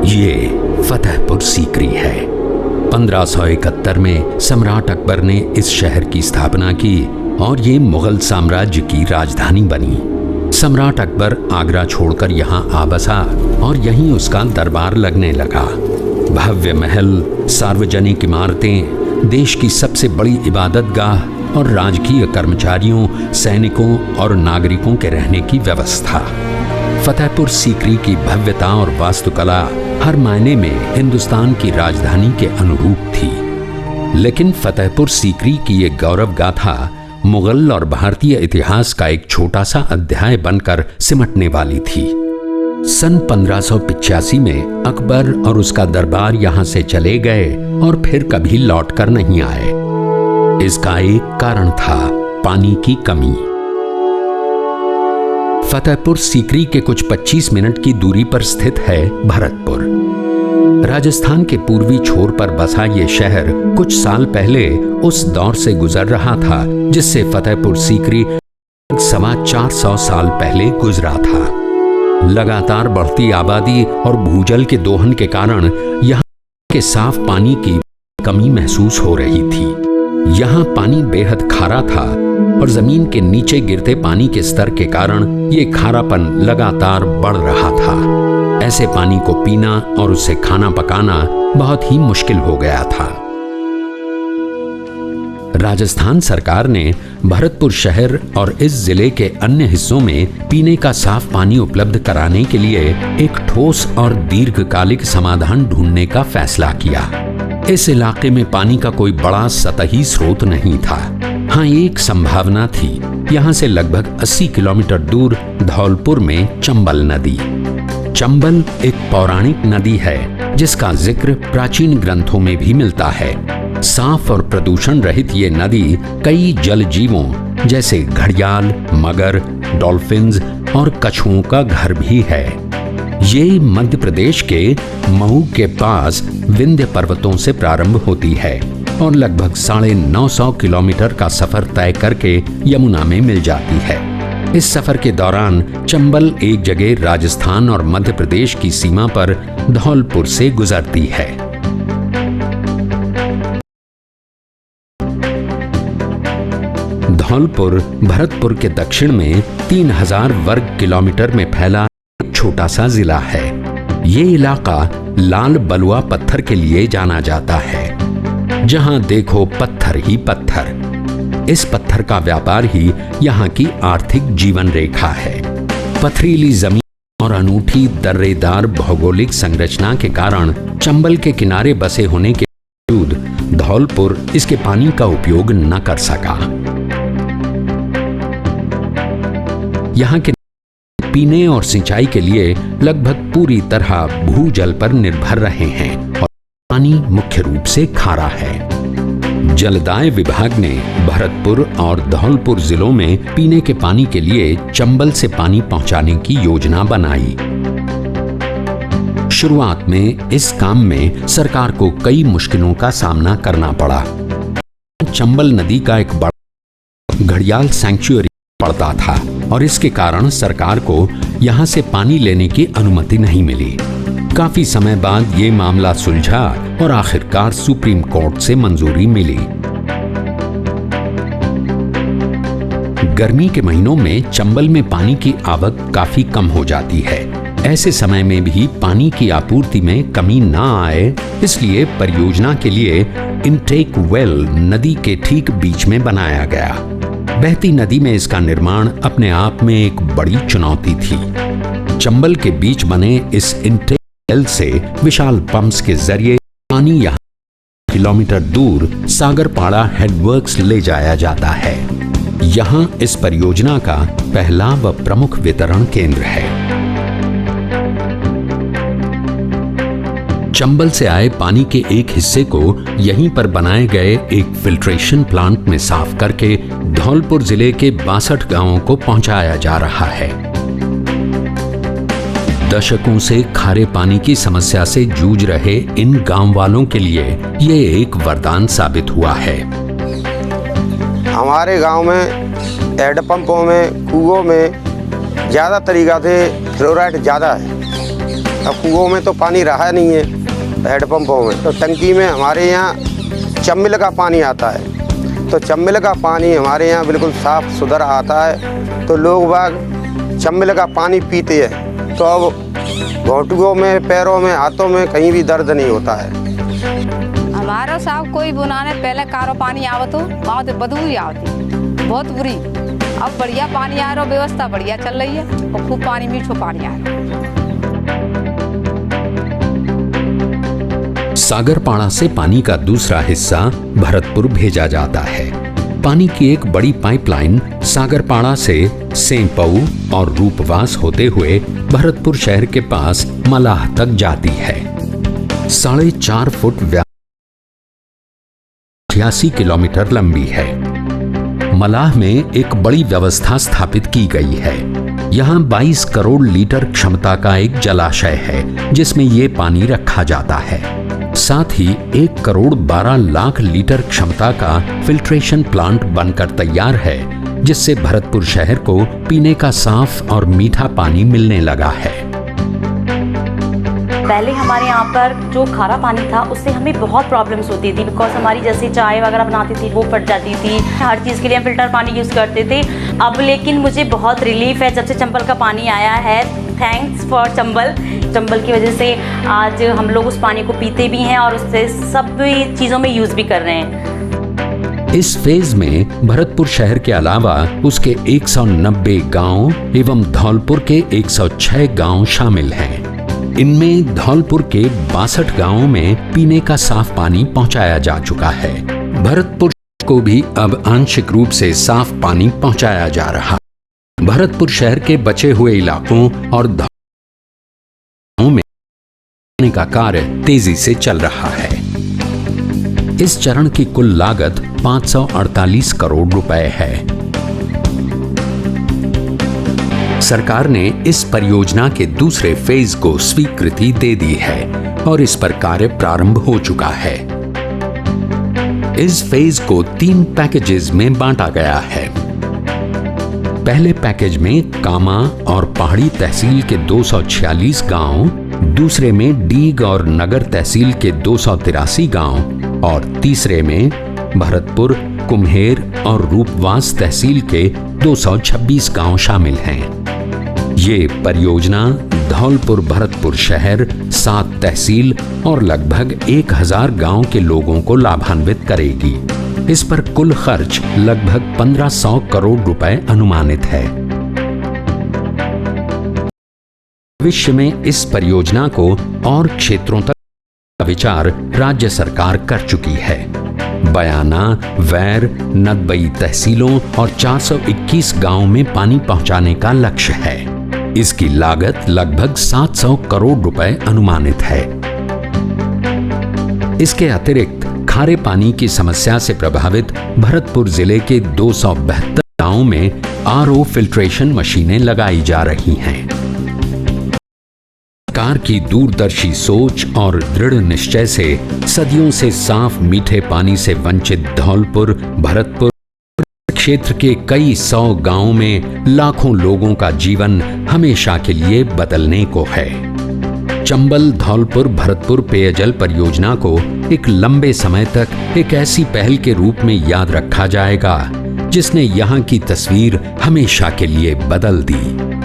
ये फतेहपुर सीकरी है। 1571 में सम्राट अकबर ने इस शहर की स्थापना की और ये मुगल साम्राज्य की राजधानी बनी। सम्राट अकबर आगरा छोड़कर यहाँ आ बसा और यहीं उसका दरबार लगने लगा। भव्य महल, सार्वजनिक इमारतें, देश की सबसे बड़ी इबादतगाह और राजकीय कर्मचारियों, सैनिकों और नागरिकों के रहने की व्यवस्था। फतेहपुर सीकरी की भव्यता और वास्तुकला हर मायने में हिंदुस्तान की राजधानी के अनुरूप थी। लेकिन फतेहपुर सीकरी की ये गौरव गाथा मुगल और भारतीय इतिहास का एक छोटा सा अध्याय बनकर सिमटने वाली थी। सन 1585 में अकबर और उसका दरबार यहां से चले गए और फिर कभी लौटकर नहीं आए। इसका एक कारण था पानी की कमी। फतेहपुर सीकरी के कुछ 25 मिनट की दूरी पर स्थित है भरतपुर। राजस्थान के पूर्वी छोर पर बसा ये शहर कुछ साल पहले उस दौर से गुजर रहा था जिससे फतेहपुर सीकरी 450 साल पहले गुजरा था। लगातार बढ़ती आबादी और भूजल के दोहन के कारण यहाँ के साफ पानी की कमी महसूस हो रही थी। यहाँ पानी बेहद खारा था और जमीन के नीचे गिरते पानी के स्तर के कारण ये खारापन लगातार बढ़ रहा था। ऐसे पानी को पीना और उससे खाना पकाना बहुत ही मुश्किल हो गया था। राजस्थान सरकार ने भरतपुर शहर और इस जिले के अन्य हिस्सों में पीने का साफ पानी उपलब्ध कराने के लिए एक ठोस और दीर्घकालिक समाधान ढूंढने का फैसला किया। इस इलाके में पानी का कोई बड़ा सतही स्रोत नहीं था। हाँ, एक संभावना थी। यहाँ से लगभग 80 किलोमीटर दूर धौलपुर में चंबल नदी। चंबल एक पौराणिक नदी है जिसका जिक्र प्राचीन ग्रंथों में भी मिलता है। साफ और प्रदूषण रहित ये नदी कई जल जीवों जैसे घड़ियाल, मगर, डॉल्फिन्स और कछुओं का घर भी है। ये मध्य प्रदेश के मऊ के पास विंध्य पर्वतों से प्रारंभ होती है और लगभग 950 किलोमीटर का सफर तय करके यमुना में मिल जाती है। इस सफर के दौरान चंबल एक जगह राजस्थान और मध्य प्रदेश की सीमा पर धौलपुर से गुजरती है। धौलपुर भरतपुर के दक्षिण में 3000 वर्ग किलोमीटर में फैला एक छोटा सा जिला है। ये इलाका लाल बलुआ पत्थर के लिए जाना जाता है। जहां देखो पत्थर ही पत्थर। इस पत्थर का व्यापार ही यहाँ की आर्थिक जीवन रेखा है। पथरीली जमीन और अनूठी दर्रेदार भौगोलिक संरचना के कारण चंबल के किनारे बसे होने के बावजूद धौलपुर इसके पानी का उपयोग न कर सका। यहाँ के पीने और सिंचाई के लिए लगभग पूरी तरह भूजल पर निर्भर रहे हैं और पानी मुख्य रूप से खारा है। जलदाय विभाग ने भरतपुर और धौलपुर जिलों में पीने के पानी के लिए चंबल से पानी पहुंचाने की योजना बनाई। शुरुआत में इस काम में सरकार को कई मुश्किलों का सामना करना पड़ा। चंबल नदी का एक बड़ा घड़ियाल सैंक्चुअरी पड़ता था और इसके कारण सरकार को यहां से पानी लेने की अनुमति नहीं मिली। काफी समय बाद ये मामला सुलझा और आखिरकार सुप्रीम कोर्ट से मंजूरी मिली। गर्मी के महीनों में चंबल में पानी की आवक काफी कम हो जाती है। ऐसे समय में भी पानी की आपूर्ति में कमी ना आए, इसलिए परियोजना के लिए इनटेक वेल नदी के ठीक बीच में बनाया गया। बहती नदी में इसका निर्माण अपने आप में एक बड़ी चुनौती थी। चंबल के बीच बने इस इनटेक वेल से विशाल पंप्स के जरिए पानी यहाँ किलोमीटर दूर सागरपाड़ा हेडवर्क्स ले जाया जाता है। यहाँ इस परियोजना का पहला व प्रमुख वितरण केंद्र है। चंबल से आए पानी के एक हिस्से को यहीं पर बनाए गए एक फिल्ट्रेशन प्लांट में साफ करके धौलपुर जिले के 62 गांवों को पहुंचाया जा रहा है। दशकों से खारे पानी की समस्या से जूझ रहे इन गांव वालों के लिए ये एक वरदान साबित हुआ है। हमारे गांव में हैंडपंपों में, कुओं में ज़्यादा तरीका से फ्लोराइड ज़्यादा है। अब कुओं में तो पानी रहा नहीं है, हैंडपम्पों में। तो टंकी में हमारे यहाँ चम्बिल का पानी आता है, तो चम्बिल का पानी हमारे यहाँ बिल्कुल साफ़ सुथरा आता है। तो लोग बाग चम्बिल का पानी पीते हैं, तो अब घोंटुओं में, पैरों में, हाथों में कहीं भी दर्द नहीं होता है। हमारा साहब कोई बुनाने पहले कारो पानी आवत हो, वहाँ तो बदबू ही आती बहुत बुरी। अब बढ़िया पानी आ रहा, व्यवस्था बढ़िया चल रही है और खूब पानी, मीठो पानी आ रहा। सागरपाड़ा से पानी का दूसरा हिस्सा भरतपुर भेजा जाता है। पानी की एक बड़ी पाइपलाइन सागरपाड़ा से सेंपऊ और रूपवास होते हुए भरतपुर शहर के पास मलाह तक जाती है। 4.5 फुट 88 किलोमीटर लंबी है। मलाह में एक बड़ी व्यवस्था स्थापित की गई है। यहाँ 22 करोड़ लीटर क्षमता का एक जलाशय है जिसमें ये पानी रखा जाता है। साथ ही 1 करोड़ 12 लाख लीटर क्षमता का फिल्ट्रेशन प्लांट बनकर तैयार है, जिससे भरतपुर शहर को पीने का साफ और मीठा पानी मिलने लगा है। पहले हमारे यहाँ पर जो खारा पानी था उससे हमें बहुत प्रॉब्लम्स होती थी, बिकॉज हमारी जैसे चाय वगैरह बनाती थी वो फट जाती थी। हर चीज़ के लिए हम फिल्टर पानी यूज़ करते थे। अब लेकिन मुझे बहुत रिलीफ है जब से चंबल का पानी आया है। Thanks for Chambal. चंबल की वजह से आज हम लोग उस पानी को पीते भी हैं और उससे सब चीज़ों में यूज़ भी कर रहे हैं। इस फेज में भरतपुर शहर के अलावा उसके 190 गांव एवं धौलपुर के 106 गांव शामिल हैं। इनमें धौलपुर के 62 गांवों में पीने का साफ पानी पहुंचाया जा चुका है। भरतपुर को भी अब आंशिक रूप से साफ पानी पहुंचाया जा रहा है। भरतपुर शहर के बचे हुए इलाकों और गांवों में पानी का कार्य तेजी से चल रहा है। इस चरण की कुल लागत 548 करोड़ रुपए है। सरकार ने इस परियोजना के दूसरे फेज को स्वीकृति दे दी है और इस पर कार्य प्रारंभ हो चुका है। इस फेज को 3 पैकेजेस में बांटा गया है। पहले पैकेज में कामा और पहाड़ी तहसील के 246 गांव, दूसरे में डीग और नगर तहसील के 283 गांव और तीसरे में भरतपुर, कुम्हेर और रूपवास तहसील के 226 गांव शामिल हैं। ये परियोजना धौलपुर भरतपुर शहर, 7 तहसील और लगभग 1000 गांव के लोगों को लाभान्वित करेगी। इस पर कुल खर्च लगभग 1500 करोड़ रुपए अनुमानित है। भविष्य में इस परियोजना को और क्षेत्रों तक का विचार राज्य सरकार कर चुकी है। बयाना, वैर, नदबई तहसीलों और 421 गांवों में पानी पहुंचाने का लक्ष्य है। इसकी लागत लगभग 700 करोड़ रुपए अनुमानित है। इसके अतिरिक्त खारे पानी की समस्या से प्रभावित भरतपुर जिले के 272 गांवों में आरओ फिल्ट्रेशन मशीनें लगाई जा रही हैं। सरकार की दूरदर्शी सोच और दृढ़ निश्चय से सदियों से साफ मीठे पानी से वंचित धौलपुर भरतपुर क्षेत्र के कई 100 गांवों में लाखों लोगों का जीवन हमेशा के लिए बदलने को है। चंबल धौलपुर भरतपुर पेयजल परियोजना को एक लंबे समय तक एक ऐसी पहल के रूप में याद रखा जाएगा जिसने यहां की तस्वीर हमेशा के लिए बदल दी।